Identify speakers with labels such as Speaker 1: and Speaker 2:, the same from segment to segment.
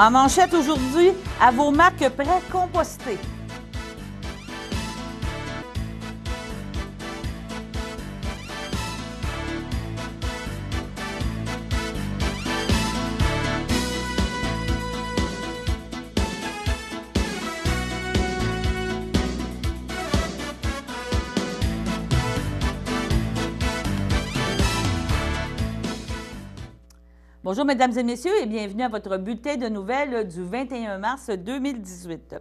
Speaker 1: En manchette aujourd'hui, à vos marques prêts compostés. Bonjour, mesdames et messieurs, et bienvenue à votre bulletin de nouvelles du 21 mars 2018.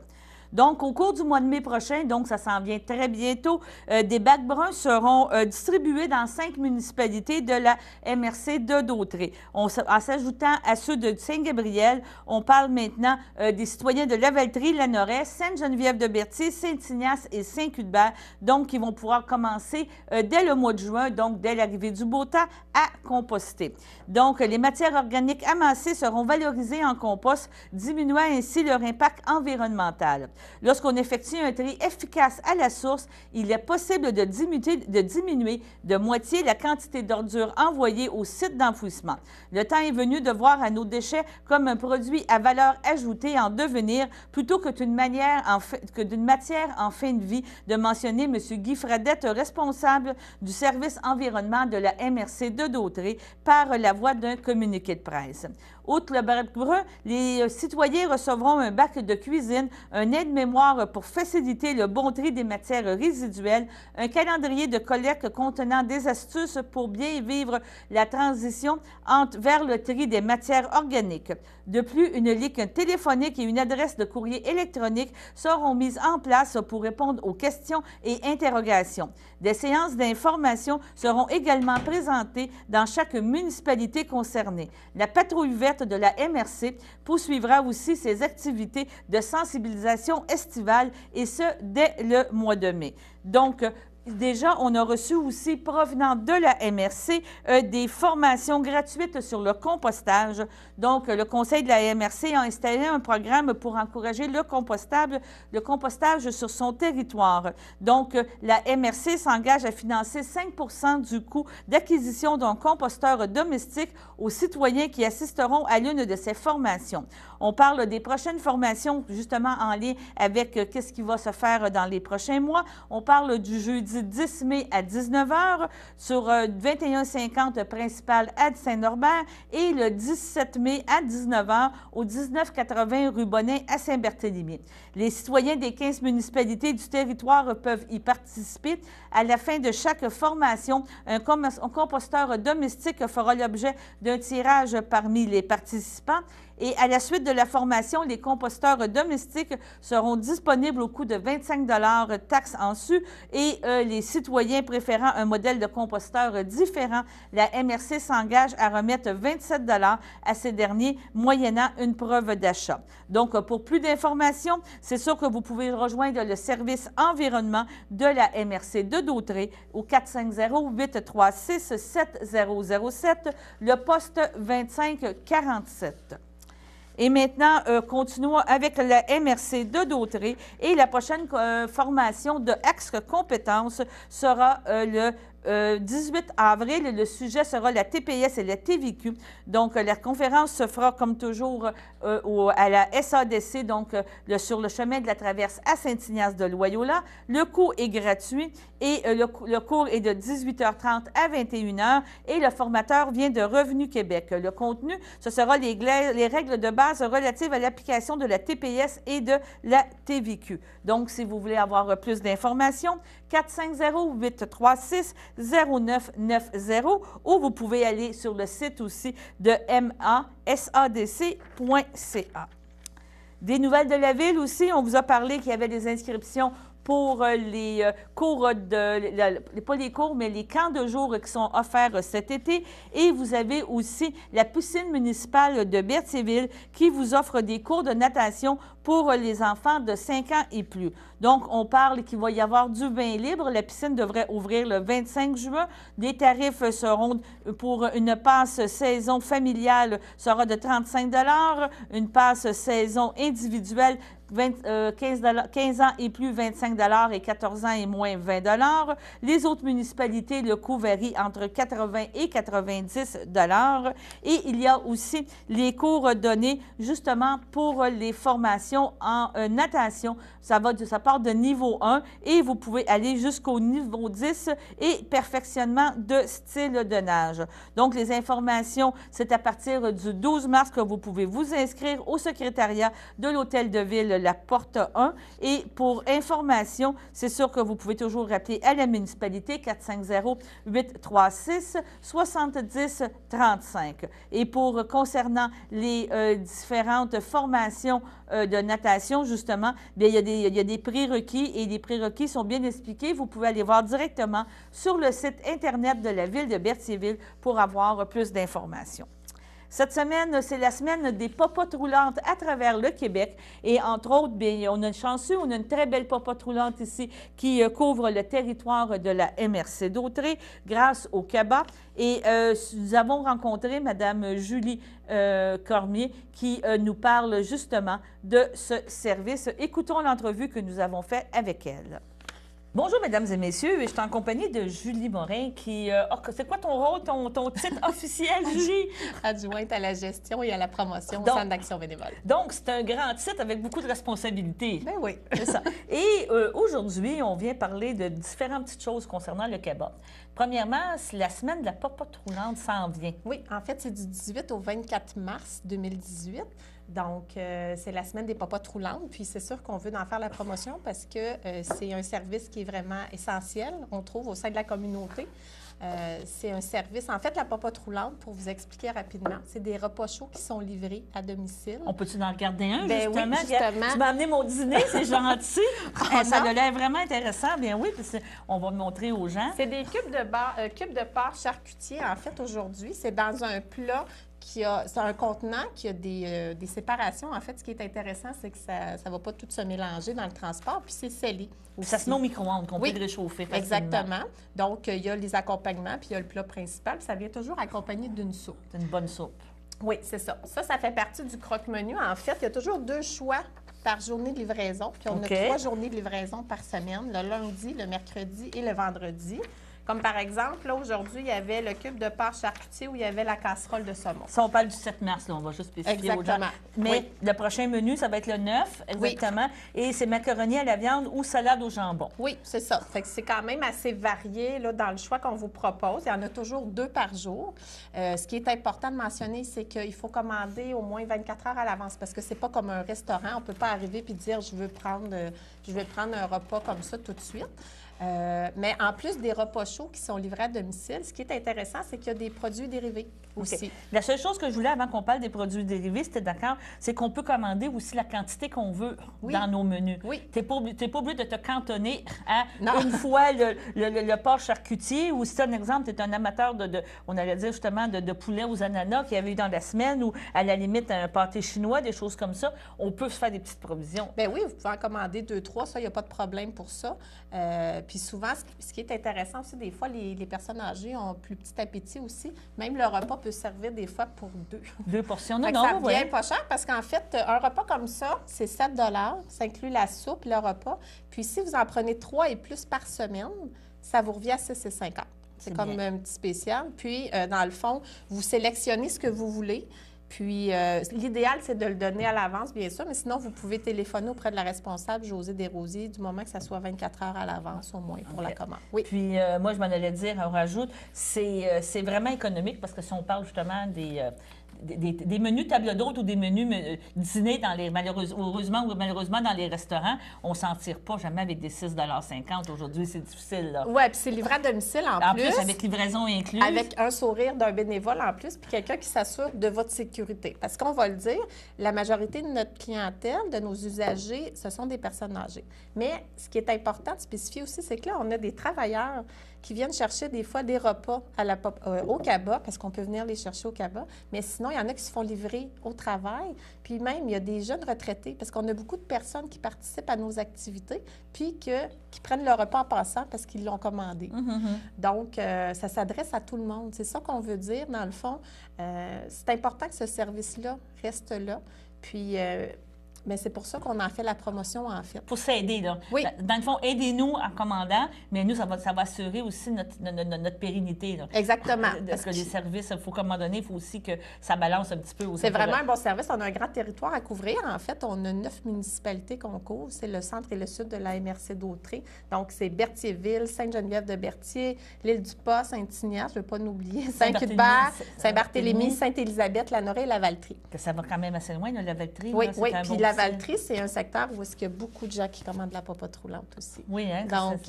Speaker 1: Donc, au cours du mois de mai prochain, donc ça s'en vient très bientôt, des bacs bruns seront distribués dans 5 municipalités de la MRC de Dautrey. En s'ajoutant à ceux de Saint-Gabriel, on parle maintenant des citoyens de Lavaltrie, Lanoret, Sainte-Geneviève-de-Berthier, Saint-Ignace et Saint-Cuthbert, donc qui vont pouvoir commencer dès le mois de juin, donc dès l'arrivée du beau temps, à composter. Donc, les matières organiques amassées seront valorisées en compost, diminuant ainsi leur impact environnemental. Lorsqu'on effectue un tri efficace à la source, il est possible de diminuer de moitié la quantité d'ordures envoyées au site d'enfouissement. Le temps est venu de voir à nos déchets comme un produit à valeur ajoutée en devenir plutôt que d'une matière en fin de vie, de mentionner M. Guy Fradette, responsable du service environnement de la MRC de Dautrey, par la voie d'un communiqué de presse. Outre le bac brun, les citoyens recevront un bac de cuisine, un aide-mémoire pour faciliter le bon tri des matières résiduelles, un calendrier de collecte contenant des astuces pour bien vivre la transition vers le tri des matières organiques. De plus, une ligne téléphonique et une adresse de courrier électronique seront mises en place pour répondre aux questions et interrogations. Des séances d'information seront également présentées dans chaque municipalité concernée. La patrouille verte de la MRC poursuivra aussi ses activités de sensibilisation estivale et ce, dès le mois de mai. Donc, déjà, on a reçu aussi, provenant de la MRC, des formations gratuites sur le compostage. Donc, le Conseil de la MRC a installé un programme pour encourager le compostage sur son territoire. Donc, la MRC s'engage à financer 5 % du coût d'acquisition d'un composteur domestique aux citoyens qui assisteront à l'une de ces formations. On parle des prochaines formations, justement, en lien avec qu'est-ce qui va se faire dans les prochains mois. On parle du jeudi 10 mai à 19 h sur 2150 principal à Saint-Norbert et le 17 mai à 19 h au 1980 rue Bonnet à Saint-Barthélemy. Les citoyens des 15 municipalités du territoire peuvent y participer. À la fin de chaque formation, un composteur domestique fera l'objet d'un tirage parmi les participants. Et à la suite de la formation, les composteurs domestiques seront disponibles au coût de 25 $ taxes en su et les citoyens préférant un modèle de composteur différent, la MRC s'engage à remettre 27 $ à ces derniers, moyennant une preuve d'achat. Donc, pour plus d'informations, c'est sûr que vous pouvez rejoindre le service environnement de la MRC de Dautrey au 450-836-7007, le poste 2547. Et maintenant, continuons avec la MRC de Dautrey et la prochaine formation de Axe Compétences sera le 18 avril. Le sujet sera la TPS et la TVQ. Donc, la conférence se fera comme toujours à la SADC, donc sur le chemin de la traverse à Saint-Ignace-de-Loyola. Le coût est gratuit et le cours est de 18h30 à 21h et le formateur vient de Revenu Québec. Le contenu, ce sera les règles de base relatives à l'application de la TPS et de la TVQ. Donc, si vous voulez avoir plus d'informations, 450-836-0990 ou vous pouvez aller sur le site aussi de masadc.ca. Des nouvelles de la ville aussi, on vous a parlé qu'il y avait des inscriptions pour les cours pas les cours, mais les camps de jour qui sont offerts cet été. Et vous avez aussi la piscine municipale de Berthierville qui vous offre des cours de natation pour les enfants de 5 ans et plus. Donc, on parle qu'il va y avoir du bain libre. La piscine devrait ouvrir le 25 juin. Les tarifs seront pour une passe saison familiale sera de 35 $, une passe saison individuelle 15 ans et plus, 25 $ et 14 ans et moins, 20 $. Les autres municipalités, le coût varie entre 80 et 90 $. Et il y a aussi les cours donnés justement pour les formations en natation. Ça part de niveau 1 et vous pouvez aller jusqu'au niveau 10 et perfectionnement de style de nage. Donc, les informations, c'est à partir du 12 mars que vous pouvez vous inscrire au secrétariat de l'Hôtel de Ville la Porte 1. Et pour information, c'est sûr que vous pouvez toujours rappeler à la municipalité 450-836-7035. Et concernant les différentes formations de natation, justement, bien, il y a des prérequis et les prérequis sont bien expliqués. Vous pouvez aller voir directement sur le site Internet de la Ville de Berthierville pour avoir plus d'informations. Cette semaine, c'est la semaine des popotes roulantes à travers le Québec. Et entre autres, bien, on a une chanceux, on a une très belle popote roulante ici qui couvre le territoire de la MRC d'Autrey grâce au CABA. Et nous avons rencontré Mme Julie Cormier qui nous parle justement de ce service. Écoutons l'entrevue que nous avons faite avec elle. Bonjour, mesdames et messieurs. Je suis en compagnie de Julie Morin qui... c'est quoi ton rôle, ton titre officiel, Julie?
Speaker 2: Adjointe à la gestion et à la promotion au Centre d'action bénévole.
Speaker 1: Donc, c'est un grand titre avec beaucoup de responsabilités.
Speaker 2: Ben oui.
Speaker 1: C'est ça. Et aujourd'hui, on vient parler de différentes petites choses concernant le CABA. Premièrement, la semaine de la popote roulante s'en vient.
Speaker 2: Oui, en fait, c'est du 18 au 24 mars 2018. Donc, c'est la semaine des popotes roulantes. Puis, c'est sûr qu'on veut en faire la promotion parce que c'est un service qui est vraiment essentiel, on trouve, au sein de la communauté. C'est un service. En fait, la popote roulante, pour vous expliquer rapidement, c'est des repas chauds qui sont livrés à domicile.
Speaker 1: On peut-tu en regarder un,
Speaker 2: bien,
Speaker 1: justement?
Speaker 2: Oui, justement.
Speaker 1: Tu m'as amené mon dîner, c'est gentil. Ça a l'air vraiment intéressant. Bien oui, puis on va le montrer aux gens.
Speaker 2: C'est des cubes de porc charcutier, en fait, aujourd'hui. C'est dans un plat c'est un contenant qui a des séparations. En fait, ce qui est intéressant, c'est que ça ne va pas tout se mélanger dans le transport, puis c'est scellé.
Speaker 1: Ça se met au micro-ondes, qu'on peut le réchauffer facilement.
Speaker 2: Exactement. Donc, il y a les accompagnements, puis il y a le plat principal, puis ça vient toujours accompagné d'une soupe.
Speaker 1: C'est une bonne soupe.
Speaker 2: Oui, c'est ça. Ça fait partie du croque-menu. En fait, il y a toujours 2 choix par journée de livraison, puis on a 3 journées de livraison par semaine, le lundi, le mercredi et le vendredi. Comme par exemple, là, aujourd'hui, il y avait le cube de porc charcutier où il y avait la casserole de saumon.
Speaker 1: Ça, on parle du 7 mars, là, on va juste spécifier aux gens. Mais le prochain menu, ça va être le 9, exactement. Oui. Et c'est macaroni à la viande ou salade au jambon.
Speaker 2: Oui, c'est ça. Fait que c'est quand même assez varié là, dans le choix qu'on vous propose. Il y en a toujours 2 par jour. Ce qui est important de mentionner, c'est qu'il faut commander au moins 24 heures à l'avance parce que c'est pas comme un restaurant. On ne peut pas arriver et dire je veux prendre un repas comme ça tout de suite. Mais en plus des repas chauds qui sont livrés à domicile, ce qui est intéressant, c'est qu'il y a des produits dérivés aussi.
Speaker 1: Okay. La seule chose que je voulais, avant qu'on parle des produits dérivés, c'était d'accord, c'est qu'on peut commander aussi la quantité qu'on veut dans nos menus.
Speaker 2: Oui.
Speaker 1: Tu n'es pas obligé de te cantonner à une fois le porc charcutier ou si, un exemple, tu es un amateur on allait dire justement, de poulet aux ananas qu'il y avait eu dans la semaine ou à la limite un pâté chinois, des choses comme ça, on peut se faire des petites provisions.
Speaker 2: Bien oui, vous pouvez en commander 2, 3, ça, il n'y a pas de problème pour ça. Puis souvent, ce qui est intéressant aussi, des fois, les personnes âgées ont plus petit appétit aussi. Même le repas peut servir des fois pour 2.
Speaker 1: 2 portions,
Speaker 2: non, ça revient pas cher parce qu'en fait, un repas comme ça, c'est 7 $. Ça inclut la soupe, le repas. Puis si vous en prenez 3 et plus par semaine, ça vous revient à 6,50 $. C'est comme un petit spécial. Puis, dans le fond, vous sélectionnez ce que vous voulez. Puis, l'idéal, c'est de le donner à l'avance, bien sûr, mais sinon, vous pouvez téléphoner auprès de la responsable, Josée Desrosiers, du moment que ça soit 24 heures à l'avance au moins pour la commande. Oui.
Speaker 1: Puis, moi, je m'en allais dire, on rajoute, c'est vraiment économique parce que si on parle justement des menus table d'hôte ou des menus dîner heureusement ou malheureusement dans les restaurants, on ne s'en tire pas jamais avec des 6,50 $. Aujourd'hui, c'est difficile.
Speaker 2: Oui, puis c'est livré à domicile en plus.
Speaker 1: Avec livraison incluse.
Speaker 2: Avec un sourire d'un bénévole en plus, puis quelqu'un qui s'assure de votre sécurité. Parce qu'on va le dire, la majorité de notre clientèle, de nos usagers, ce sont des personnes âgées. Mais ce qui est important de spécifier aussi, c'est que là, on a des travailleurs qui viennent chercher des fois des repas au CABA, parce qu'on peut venir les chercher au CABA, mais sinon, il y en a qui se font livrer au travail. Puis même, il y a des jeunes retraités, parce qu'on a beaucoup de personnes qui participent à nos activités, puis qui prennent leur repas en passant parce qu'ils l'ont commandé. Donc, ça s'adresse à tout le monde. C'est ça qu'on veut dire, dans le fond. C'est important que ce service-là reste là. Puis, mais c'est pour ça qu'on en fait la promotion, en fait.
Speaker 1: Pour s'aider, là.
Speaker 2: Oui.
Speaker 1: Dans le fond, aidez-nous en commandant, mais nous, ça va assurer aussi notre pérennité, là.
Speaker 2: Exactement.
Speaker 1: Parce que les services, il faut, comment donner, il faut aussi que ça balance un petit peu aussi.
Speaker 2: C'est vraiment un bon service. On a un grand territoire à couvrir. En fait, on a 9 municipalités qu'on couvre. C'est le centre et le sud de la MRC d'Autrey. Donc, c'est Berthierville, Sainte-Geneviève-de-Berthier, l'Île-du-Pas, Saint-Ignace, je ne veux pas l'oublier, Saint-Cuthbert, Saint-Barthélemy, Sainte-Élisabeth, La Noraie et la Valtrie.
Speaker 1: Que ça va quand même assez loin, là, la Valtrie.
Speaker 2: Oui,
Speaker 1: là,
Speaker 2: oui. Puis la Valtrie, c'est un secteur où il y a beaucoup de gens qui commandent la popote roulante aussi.
Speaker 1: Oui, hein?
Speaker 2: Donc,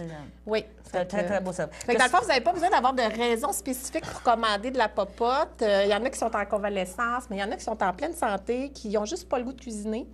Speaker 2: oui.
Speaker 1: C'est un très, très beau service.
Speaker 2: Fait que dans le fond, vous n'avez pas besoin d'avoir de raison spécifique pour commander de la popote. Il y en a qui sont en convalescence, mais il y en a qui sont en pleine santé, qui n'ont juste pas le goût de cuisiner.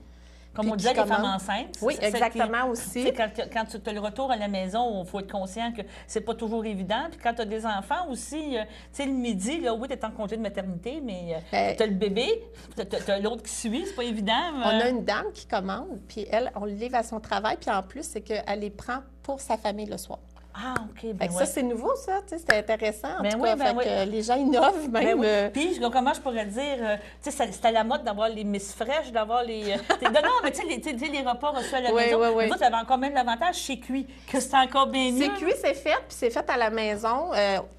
Speaker 1: Comme on disait, les femmes enceintes.
Speaker 2: Oui, exactement aussi.
Speaker 1: Quand tu as le retour à la maison, il faut être conscient que c'est pas toujours évident. Puis quand tu as des enfants aussi, tu sais, le midi, là, oui, tu es en congé de maternité, mais tu as le bébé, tu as l'autre qui suit, c'est pas évident.
Speaker 2: On a une dame qui commande, puis elle, on le livre à son travail, puis en plus, c'est qu'elle les prend pour sa famille le soir.
Speaker 1: Ah, OK.
Speaker 2: Ben ça, c'est nouveau, ça. C'est intéressant. En tout
Speaker 1: oui,
Speaker 2: cas, que les gens innovent même.
Speaker 1: Puis, comment je pourrais dire, tu sais, c'est à la mode d'avoir les Miss Fresh, d'avoir les... non, mais tu sais, les repas reçus à la maison. Vous, vous avez encore même l'avantage chez Cuit, que c'est encore bien mieux.
Speaker 2: C'est Cuit, c'est fait, puis c'est fait à la maison,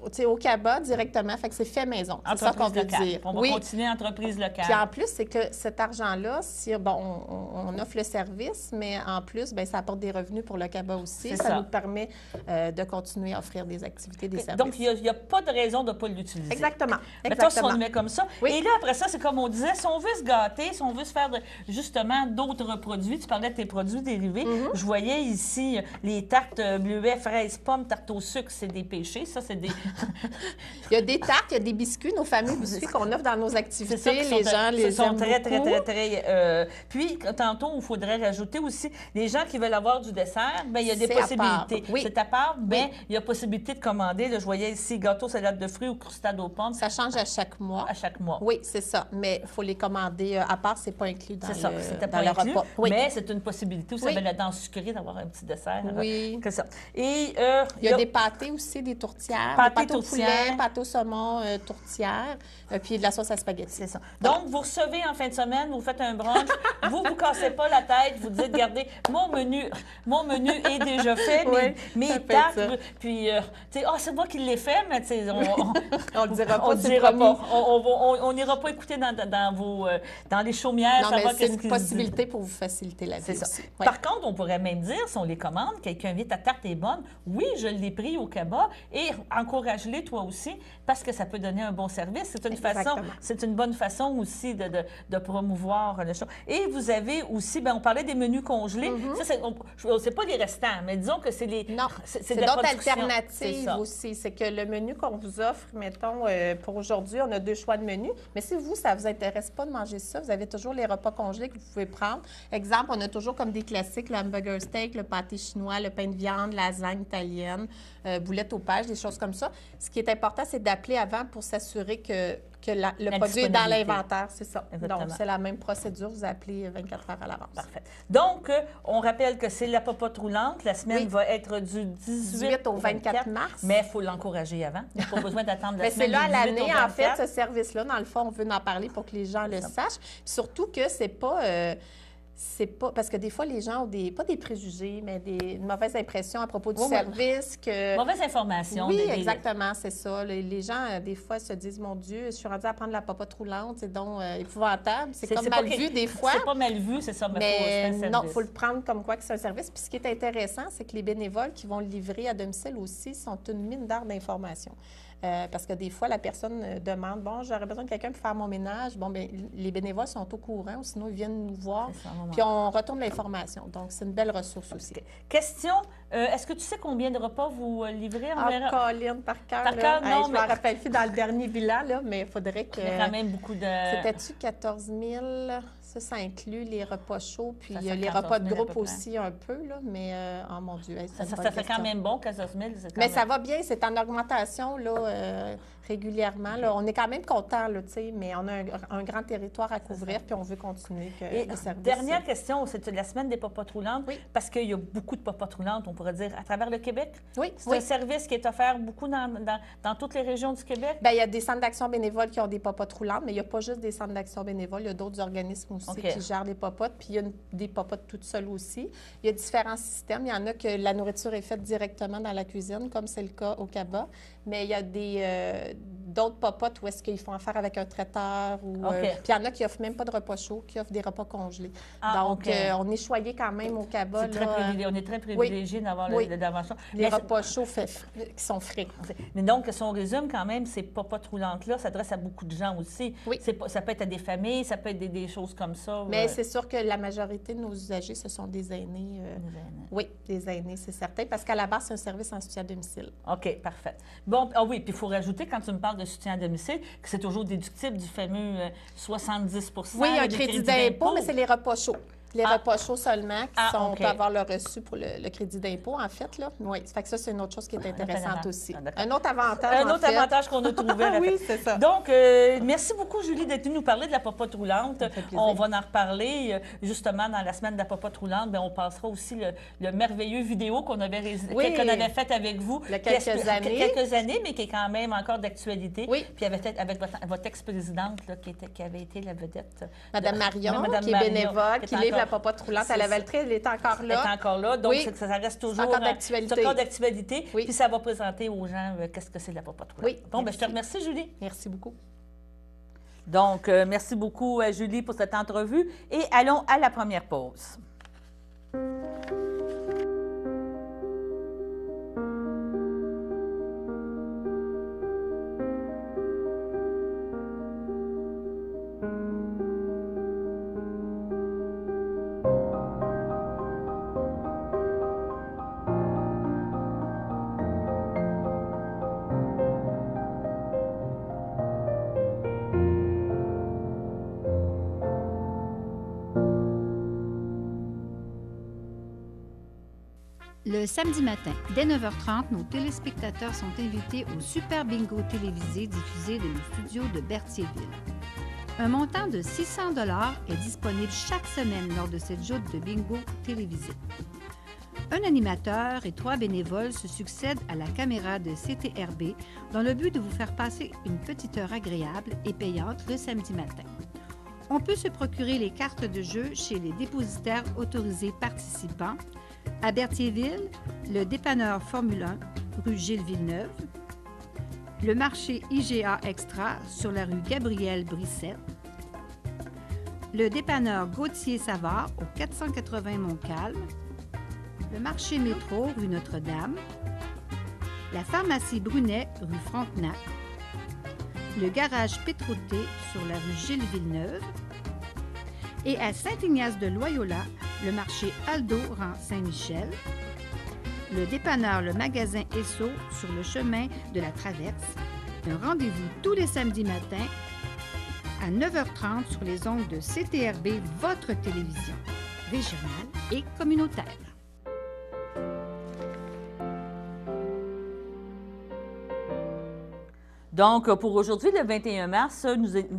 Speaker 2: tu sais, au cabas directement. Fait que c'est fait maison. C'est ça qu'on veut dire.
Speaker 1: On va continuer entreprise locale.
Speaker 2: Puis en plus, c'est que cet argent-là, si, bon, on offre le service, mais en plus, bien, ça apporte des revenus pour le cabas aussi. Ça nous permet de continuer à offrir des activités, des services.
Speaker 1: Donc, il n'y a pas de raison de ne pas l'utiliser.
Speaker 2: Exactement.
Speaker 1: Mais toi, si on le met comme ça. Oui. Et là, après ça, c'est comme on disait, si on veut se gâter, si on veut se faire justement d'autres produits, tu parlais de tes produits dérivés. Je voyais ici les tartes bleuets, fraises, pommes, tartes au sucre, c'est des péchés. Ça, c'est des...
Speaker 2: Il y a des tartes, il y a des biscuits, nos fameux biscuits qu'on offre dans nos activités. Les gens les
Speaker 1: sont
Speaker 2: aiment
Speaker 1: très,
Speaker 2: beaucoup.
Speaker 1: très. Puis, tantôt, il faudrait rajouter aussi, les gens qui veulent avoir du dessert, bien, il y a des possibilités.
Speaker 2: Oui.
Speaker 1: C'est à part, bien, il y a possibilité de commander. Là, je voyais ici gâteau salade de fruits ou crustade aux pommes.
Speaker 2: Ça change à chaque mois.
Speaker 1: À chaque mois.
Speaker 2: Oui, c'est ça. Mais il faut les commander à part, c'est pas inclus dans
Speaker 1: le
Speaker 2: repas.
Speaker 1: Oui. Mais c'est une possibilité. Vous savez, la danse sucrée, d'avoir un petit dessert.
Speaker 2: Oui.
Speaker 1: Que ça. Et,
Speaker 2: il y a des pâtés aussi, des tourtières. Pâtés au poulet, pâtés au saumon, tourtières, puis de la sauce à spaghetti.
Speaker 1: C'est ça. Donc, vous recevez en fin de semaine, vous faites un brunch, vous cassez pas la tête, vous dites, regardez, mon menu est déjà fait, mes tartes, puis, tu sais, c'est moi qui l'ai fait, mais tu sais, on
Speaker 2: le dira pas,
Speaker 1: on dira pas. On n'ira pas écouter dans les chaumières,
Speaker 2: non,
Speaker 1: savoir
Speaker 2: mais c'est une possibilité pour vous faciliter la vie aussi.
Speaker 1: Oui. Par contre, on pourrait même dire, si on les commande, quelqu'un vit ta tarte est bonne, oui, je l'ai pris au cabas, et encourage-les toi aussi, parce que ça peut donner un bon service. C'est une bonne façon aussi de promouvoir le show. Et vous avez aussi, bien, on parlait des menus congelés. Ça, c'est pas les restants, mais disons que c'est les...
Speaker 2: Non, c'est d'autres alternatives aussi. C'est que le menu qu'on vous offre, mettons, pour aujourd'hui, on a 2 choix de menus. Mais si vous, ça ne vous intéresse pas de manger ça, vous avez toujours les repas congelés que vous pouvez prendre. Exemple, on a toujours comme des classiques, le hamburger steak, le pâté chinois, le pain de viande, lasagne italienne, boulettes aux pêches, des choses comme ça. Ce qui est important, c'est d'appeler avant pour s'assurer que le produit est dans l'inventaire, c'est ça. Exactement. Donc, c'est la même procédure. Vous appelez 24 heures à l'avance.
Speaker 1: Parfait. Donc, on rappelle que c'est la popote roulante. La semaine va être du 18 au 24 mars. Mais il faut l'encourager avant. Il n'y a pas besoin d'attendre la semaine.
Speaker 2: Mais c'est là à l'année, en fait, ce service-là. Dans le fond, on veut en parler pour que les gens le sachent. Puis surtout que c'est pas... parce que des fois, les gens ont pas des préjugés, mais une mauvaise impression à propos du service.
Speaker 1: Mauvaise information.
Speaker 2: Oui, exactement, c'est ça. Les gens, des fois, se disent, mon Dieu, je suis rendue à prendre la popote roulante, c'est donc épouvantable. C'est comme mal vu des fois.
Speaker 1: C'est pas mal vu, c'est ça,
Speaker 2: mais non, il faut le prendre comme quoi que c'est un service. Puis ce qui est intéressant, c'est que les bénévoles qui vont le livrer à domicile aussi sont une mine d'or d'informations. Parce que des fois, la personne demande, bon, j'aurais besoin de quelqu'un pour faire mon ménage. Bon, bien, les bénévoles sont au courant, ou sinon ils viennent nous voir, puis on retourne l'information. Donc, c'est une belle ressource aussi. Okay.
Speaker 1: Question, est-ce que tu sais combien de repas vous livrez?
Speaker 2: Colline, par cœur. Par cœur, non, je m'en rappelle plus dans le dernier bilan, là, mais il faudrait que...
Speaker 1: Il y a quand même beaucoup de...
Speaker 2: C'était-tu 14 000? Ça inclut les repas chauds, puis
Speaker 1: Ça,
Speaker 2: les
Speaker 1: 14
Speaker 2: repas
Speaker 1: 000
Speaker 2: de
Speaker 1: à
Speaker 2: groupe
Speaker 1: peu près.
Speaker 2: aussi un peu, là, mais oh mon Dieu,
Speaker 1: Ça fait quand même bon, 14 000.
Speaker 2: Mais ça va bien, c'est en augmentation là, régulièrement. Là. On est quand même content, là, mais on a un grand territoire à couvrir, puis on veut continuer
Speaker 1: Et
Speaker 2: le service.
Speaker 1: dernière question, c'est la semaine des popotes roulantes,
Speaker 2: Oui.
Speaker 1: parce qu'il y a beaucoup de popotes roulantes, on pourrait dire, à travers le Québec.
Speaker 2: Oui,
Speaker 1: C'est un service qui est offert beaucoup dans toutes les régions du Québec.
Speaker 2: Bien, il y a des centres d'action bénévoles qui ont des popotes roulantes, mais il n'y a pas juste des centres d'action bénévoles, il y a d'autres organismes aussi
Speaker 1: OK.
Speaker 2: qui gèrent les popotes, puis il y a des popotes toutes seules aussi. Il y a différents systèmes. Il y en a que la nourriture est faite directement dans la cuisine, comme c'est le cas au Cabas, mais il y a d'autres popotes où est-ce qu'ils font affaire avec un traiteur. Ou,
Speaker 1: OK.
Speaker 2: puis il y en a qui offrent même pas de repas chauds, qui offrent des repas congelés.
Speaker 1: Ah,
Speaker 2: Donc,
Speaker 1: OK.
Speaker 2: on est choyé quand même au Cabas.
Speaker 1: C'est très
Speaker 2: là,
Speaker 1: on est très privilégiés d'avoir
Speaker 2: Oui.
Speaker 1: l'intervention.
Speaker 2: les
Speaker 1: Mais
Speaker 2: repas chauds qui sont frais.
Speaker 1: Mais donc, si on résume quand même, ces popotes roulantes-là s'adressent à beaucoup de gens aussi.
Speaker 2: Oui.
Speaker 1: Ça peut être à des familles, ça peut être des choses comme ça.
Speaker 2: Mais c'est sûr que la majorité de nos usagers, ce sont des aînés. Oui, des aînés, c'est certain, parce qu'à la base, c'est un service en soutien à domicile.
Speaker 1: OK, parfait. Bon, ah oui, puis il faut rajouter, quand tu me parles de soutien à domicile, que c'est toujours déductible du fameux 70
Speaker 2: Oui, un
Speaker 1: du
Speaker 2: crédit d'impôt, mais c'est les repas chauds. Les repas chauds seulement qui sont,
Speaker 1: OK.
Speaker 2: peuvent avoir le reçu pour le crédit d'impôt, en fait. Là. Oui, ça fait que ça, c'est une autre chose qui est intéressante aussi.
Speaker 1: d'accord.
Speaker 2: Un autre avantage,
Speaker 1: Un autre avantage qu'on a trouvé. à la
Speaker 2: Oui,
Speaker 1: fin.
Speaker 2: c'est ça.
Speaker 1: Donc, merci beaucoup, Julie, d'être venue nous parler de la popote roulante.
Speaker 2: Ça fait plaisir.
Speaker 1: On va en reparler. Justement, dans la semaine de la popote roulante, bien, on passera aussi le merveilleux vidéo qu'on avait,
Speaker 2: Oui.
Speaker 1: qu'on avait fait avec vous.
Speaker 2: Il y a quelques années.
Speaker 1: Quelques années, mais qui est quand même encore d'actualité.
Speaker 2: Oui.
Speaker 1: Puis avec votre ex-présidente là, qui avait été la vedette.
Speaker 2: Madame Marion,
Speaker 1: Madame
Speaker 2: qui est
Speaker 1: Marion,
Speaker 2: bénévole, qui
Speaker 1: est
Speaker 2: livre la
Speaker 1: encore-
Speaker 2: popote roulante à
Speaker 1: c'est
Speaker 2: la
Speaker 1: ça.
Speaker 2: Valtrie. Elle est encore
Speaker 1: Elle
Speaker 2: là.
Speaker 1: est encore là, donc
Speaker 2: Oui.
Speaker 1: ça reste toujours
Speaker 2: encore d'actualité.
Speaker 1: c'est encore d'actualité.
Speaker 2: Oui.
Speaker 1: Puis ça va présenter aux gens qu'est-ce que c'est la popote roulante.
Speaker 2: Oui,
Speaker 1: Bon, ben, je te
Speaker 2: merci.
Speaker 1: remercie, Julie.
Speaker 2: Merci beaucoup.
Speaker 1: Donc, merci beaucoup, Julie, pour cette entrevue. Et allons à la première pause.
Speaker 3: Le samedi matin, dès 9h30, nos téléspectateurs sont invités au Super Bingo télévisé diffusé de nos studios de Berthierville. Un montant de 600 $ est disponible chaque semaine lors de cette joute de bingo télévisé. Un animateur et 3 bénévoles se succèdent à la caméra de CTRB dans le but de vous faire passer une petite heure agréable et payante le samedi matin. On peut se procurer les cartes de jeu chez les dépositaires autorisés participants à Berthierville, le dépanneur Formule 1, rue Gilles Villeneuve, le marché IGA Extra sur la rue Gabriel Brissette, le dépanneur Gauthier-Savard au 480 Montcalm, le marché Métro rue Notre-Dame, la pharmacie Brunet rue Frontenac, le garage Pétroté sur la rue Gilles Villeneuve et à Saint-Ignace-de-Loyola, le marché Aldo rang Saint-Michel, le dépanneur Le Magasin Esso sur le chemin de la Traverse. Un rendez-vous tous les samedis matins à 9h30 sur les ondes de CTRB, votre télévision régionale et communautaire.
Speaker 1: Donc, pour aujourd'hui, le 21 mars,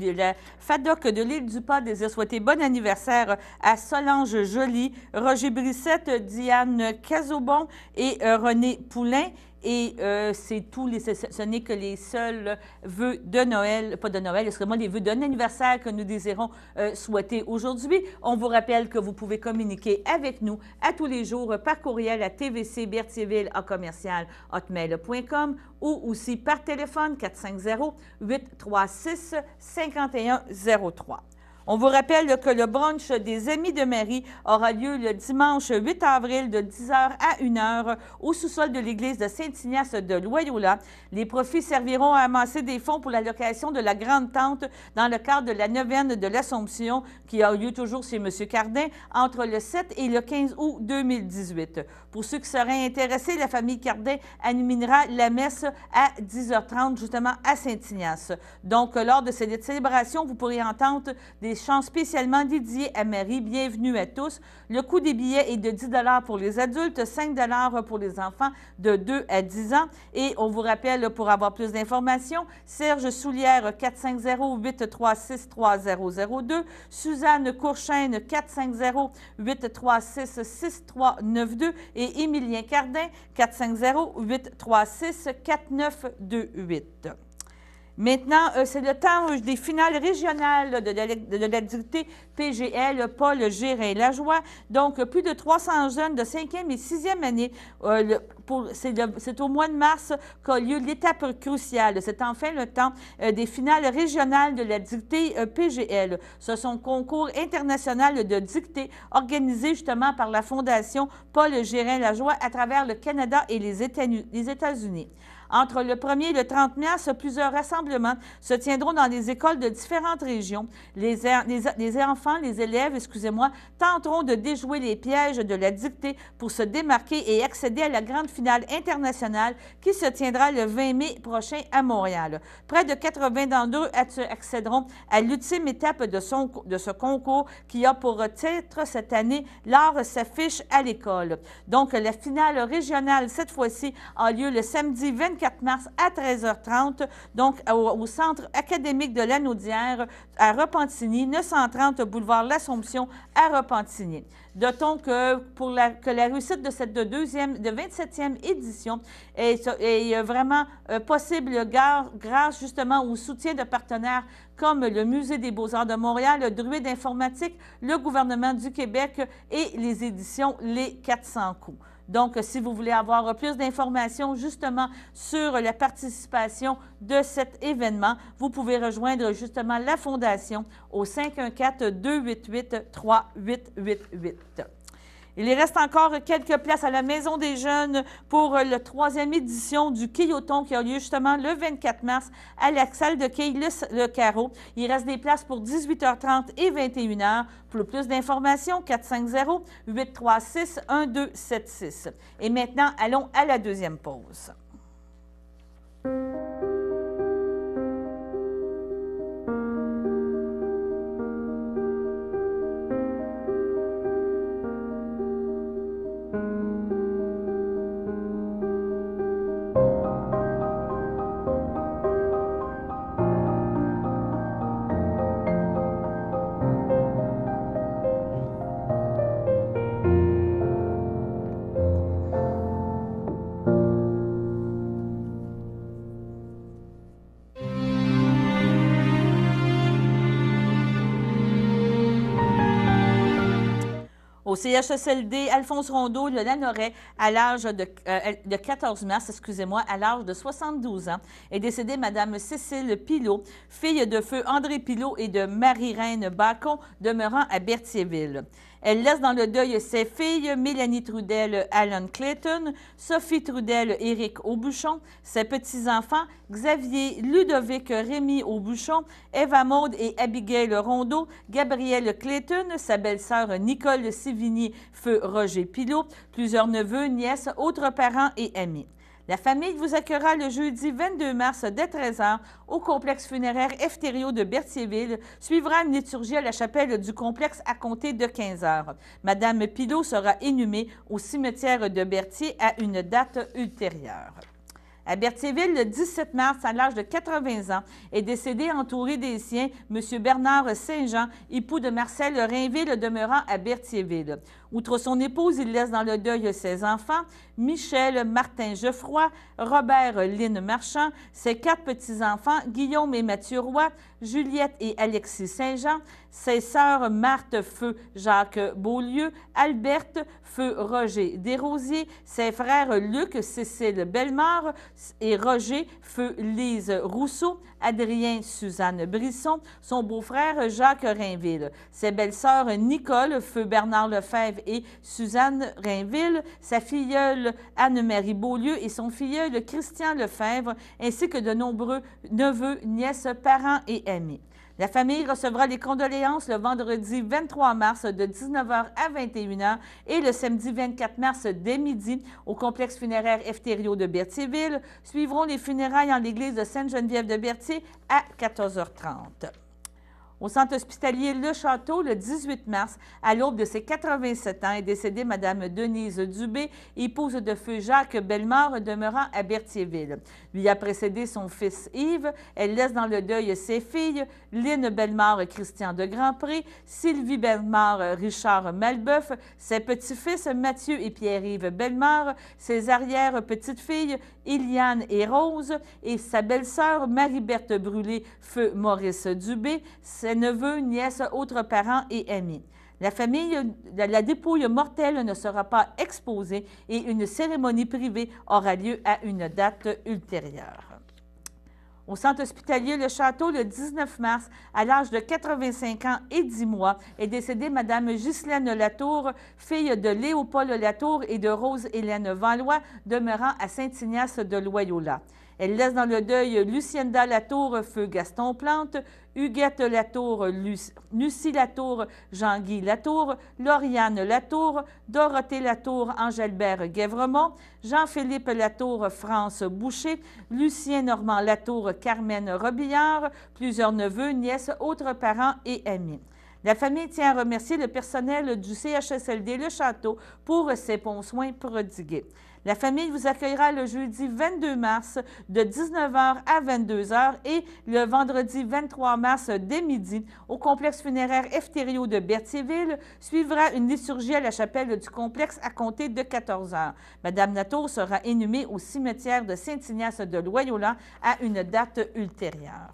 Speaker 1: la FADOC de l'île du Pas désire souhaiter bon anniversaire à Solange Joly, Roger Brissette, Diane Cazobon et René Poulain. Et c'est ce n'est que les seuls vœux de Noël, pas de Noël, excusez-moi, les vœux d'un anniversaire que nous désirons souhaiter aujourd'hui. On vous rappelle que vous pouvez communiquer avec nous à tous les jours par courriel à tvcberthierville@hotmail.com ou aussi par téléphone 450-836-5103. On vous rappelle que le brunch des Amis de Marie aura lieu le dimanche 8 avril de 10h à 1h au sous-sol de l'église de Saint-Ignace de Loyola. Les profits serviront à amasser des fonds pour la location de la Grande Tente dans le cadre de la neuvaine de l'Assomption qui a lieu toujours chez M. Cardin entre le 7 et le 15 août 2018. Pour ceux qui seraient intéressés, la famille Cardin animera la messe à 10h30 justement à Saint-Ignace. Donc, lors de cette célébration, vous pourrez entendre des chants spécialement dédiés à Marie. Bienvenue à tous. Le coût des billets est de 10 $ pour les adultes, 5 $ pour les enfants de 2 à 10 ans. Et on vous rappelle, pour avoir plus d'informations, Serge Soulière, 450-836-3002, Suzanne Courchaine, 450-836-6392 et Émilien Cardin, 450-836-4928. Maintenant, c'est le temps des finales régionales de la dictée PGL Paul Gérin-Lajoie. Donc, plus de 300 jeunes de 5e et 6e année. C'est au mois de mars qu'a lieu l'étape cruciale. C'est enfin le temps des finales régionales de la dictée PGL. Ce sont concours international de dictée organisés justement par la Fondation Paul Gérin-Lajoie à travers le Canada et les États-Unis. Entre le 1er et le 30 mars, plusieurs rassemblements se tiendront dans les écoles de différentes régions. Les élèves, tenteront de déjouer les pièges de la dictée pour se démarquer et accéder à la grande finale internationale qui se tiendra le 20 mai prochain à Montréal. Près de 80 d'entre eux accéderont à l'ultime étape de ce concours qui a pour titre cette année « L'art s'affiche à l'école ». Donc, la finale régionale, cette fois-ci, a lieu le samedi 24 mars à 13h30, donc au Centre académique de Lanaudière à Repentigny, 930 boulevard L'Assomption à Repentigny. Notons que la réussite de cette 27e édition est vraiment possible grâce justement au soutien de partenaires comme le Musée des Beaux-Arts de Montréal, le Druide informatique, le gouvernement du Québec et les éditions Les 400 coups. Donc, si vous voulez avoir plus d'informations justement sur la participation de cet événement, vous pouvez rejoindre justement la Fondation au 514-288-3888. Il reste encore quelques places à la Maison des Jeunes pour la 3e édition du Quilloton qui a lieu justement le 24 mars à la salle de quai Le Carreau. Il reste des places pour 18h30 et 21h. Pour plus d'informations, 450-836-1276. Et maintenant, allons à la deuxième pause. Au CHSLD, Alphonse Rondeau le Lanoret, à l'âge de 14 mars, à l'âge de 72 ans, est décédée Mme Cécile Pilot, fille de feu André Pilot et de Marie-Reine Bacon, demeurant à Berthierville. Elle laisse dans le deuil ses filles, Mélanie Trudel, Alan Clayton, Sophie Trudel, Éric Aubuchon, ses petits-enfants, Xavier Ludovic Rémy Aubuchon, Eva Maude et Abigail Rondeau, Gabrielle Clayton, sa belle-sœur Nicole Sivigny, feu Roger Pilot, plusieurs neveux, nièces, autres parents et amis. La famille vous accueillera le jeudi 22 mars dès 13h au complexe funéraire Eftério de Berthierville. Suivra une liturgie à la chapelle du complexe à compter de 15h. Madame Pilot sera inhumée au cimetière de Berthier à une date ultérieure. À Berthierville, le 17 mars, à l'âge de 80 ans, est décédé entouré des siens M. Bernard Saint-Jean, époux de Marcel Rainville, demeurant à Berthierville. Outre son épouse, il laisse dans le deuil ses enfants, Michel Martin Geoffroy, Robert Lynn Marchand, ses 4 petits-enfants, Guillaume et Mathieu Roy, Juliette et Alexis Saint-Jean, ses sœurs Marthe Feu Jacques Beaulieu, Alberte Feu Roger Desrosiers, ses frères Luc Cécile Bellemare et Roger Feu Lise Rousseau, Adrien Suzanne Brisson, son beau-frère Jacques Rainville, ses belles-sœurs Nicole Feu Bernard Lefebvre et Suzanne Rainville, sa filleule Anne-Marie Beaulieu et son filleul Christian Lefebvre, ainsi que de nombreux neveux, nièces, parents et amis. La famille recevra les condoléances le vendredi 23 mars de 19h à 21h et le samedi 24 mars dès midi au complexe funéraire Eftério de Berthierville. Suivront les funérailles en l'église de Sainte-Geneviève de Berthier à 14h30. Au centre hospitalier Le Château, le 18 mars, à l'aube de ses 87 ans, est décédée Mme Denise Dubé, épouse de feu Jacques Bellemare, demeurant à Berthierville. Lui a précédé son fils Yves. Elle laisse dans le deuil ses filles, Lynne Bellemare, Christian de Grandpré, Sylvie Bellemare, Richard Malbeuf, ses petits-fils Mathieu et Pierre-Yves Bellemare, ses arrière-petites-filles Iliane et Rose, et sa belle-sœur Marie-Berthe Brûlé, feu Maurice Dubé, ses neveux, nièces, autres parents et amis. La dépouille mortelle ne sera pas exposée et une cérémonie privée aura lieu à une date ultérieure. Au centre hospitalier Le Château, le 19 mars, à l'âge de 85 ans et 10 mois, est décédée Mme Ghislaine Latour, fille de Léopold Latour et de Rose-Hélène Valois, demeurant à Saint-Ignace de Loyola. Elle laisse dans le deuil Lucienda Latour, feu Gaston Plante, Huguette Latour, Lucie Latour, Jean-Guy Latour, Lauriane Latour, Dorothée Latour, Angélbert Guèvremont, Jean-Philippe Latour, France Boucher, Lucien Normand Latour, Carmen Robillard, plusieurs neveux, nièces, autres parents et amis. La famille tient à remercier le personnel du CHSLD Le Château pour ses bons soins prodigués. La famille vous accueillera le jeudi 22 mars de 19h à 22h et le vendredi 23 mars dès midi au complexe funéraire Eftério de Berthierville. Suivra une liturgie à la chapelle du complexe à compter de 14h. Madame Latour sera inhumée au cimetière de Saint-Ignace de Loyola à une date ultérieure.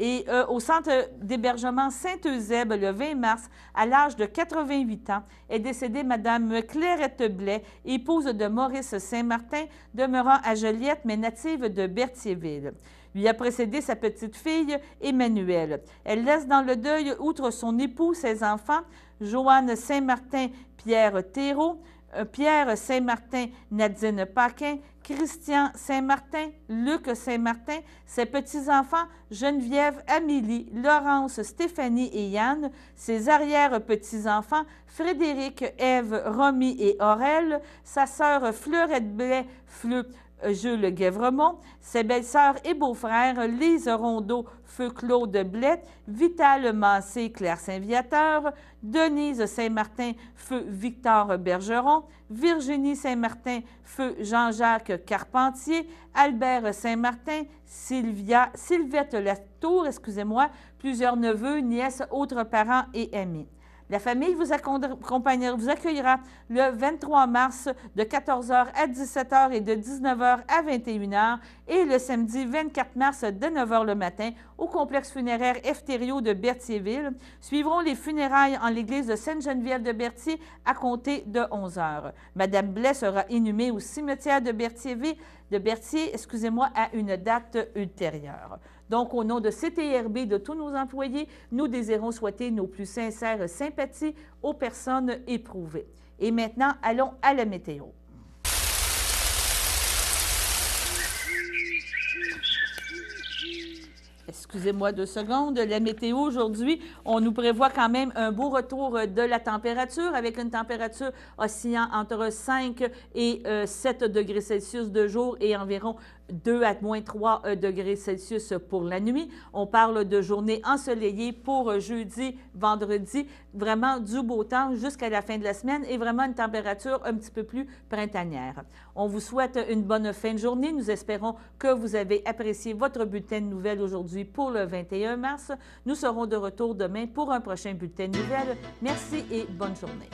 Speaker 1: Et au centre d'hébergement Saint-Eusèbe, le 20 mars, à l'âge de 88 ans, est décédée Mme Clairette Blais, épouse de Maurice Saint-Martin, demeurant à Joliette, mais native de Berthierville. Lui a précédé sa petite-fille, Emmanuelle. Elle laisse dans le deuil, outre son époux, ses enfants, Joanne Saint-Martin, Pierre Thérault, Pierre Saint-Martin, Nadine Paquin, Christian Saint-Martin, Luc Saint-Martin, ses petits-enfants, Geneviève, Amélie, Laurence, Stéphanie et Yann, ses arrière-petits-enfants, Frédéric, Ève, Romy et Aurèle, sa sœur Fleurette Blais, Jules Guèvremont, ses belles-sœurs et beaux-frères, Lise Rondeau, feu Claude Blais, Vital Massé, Claire Saint-Viateur, Denise Saint-Martin, feu Victor Bergeron, Virginie Saint-Martin, feu Jean-Jacques Carpentier, Albert Saint-Martin, Sylvette Latour, plusieurs neveux, nièces, autres parents et amis. La famille vous accueillera le 23 mars de 14h à 17h et de 19h à 21h et le samedi 24 mars de 9h le matin au complexe funéraire Eftério de Berthierville. Suivront les funérailles en l'église de Sainte-Geneviève de Berthier à compter de 11h. Madame Blais sera inhumée au cimetière de Berthier, à une date ultérieure. Donc, au nom de CTRB, de tous nos employés, nous désirons souhaiter nos plus sincères sympathies aux personnes éprouvées. Et maintenant, allons à la météo. Excusez-moi 2 secondes. La météo aujourd'hui, on nous prévoit quand même un beau retour de la température avec une température oscillant entre 5 et 7 degrés Celsius de jour et environ 2 à moins 3 degrés Celsius pour la nuit. On parle de journée ensoleillée pour jeudi, vendredi, vraiment du beau temps jusqu'à la fin de la semaine et vraiment une température un petit peu plus printanière. On vous souhaite une bonne fin de journée. Nous espérons que vous avez apprécié votre bulletin de nouvelles aujourd'hui pour le 21 mars. Nous serons de retour demain pour un prochain bulletin de nouvelles. Merci et bonne journée.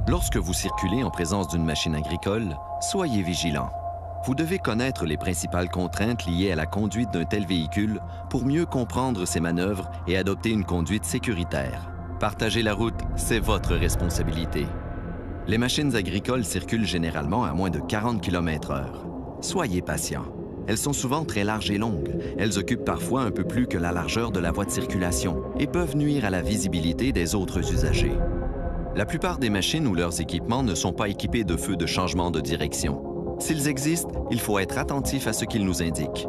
Speaker 4: Lorsque vous circulez en présence d'une machine agricole, soyez vigilant. Vous devez connaître les principales contraintes liées à la conduite d'un tel véhicule pour mieux comprendre ses manœuvres et adopter une conduite sécuritaire. Partager la route, c'est votre responsabilité. Les machines agricoles circulent généralement à moins de 40 km/h. Soyez patient. Elles sont souvent très larges et longues. Elles occupent parfois un peu plus que la largeur de la voie de circulation et peuvent nuire à la visibilité des autres usagers. La plupart des machines ou leurs équipements ne sont pas équipés de feux de changement de direction. S'ils existent, il faut être attentif à ce qu'ils nous indiquent.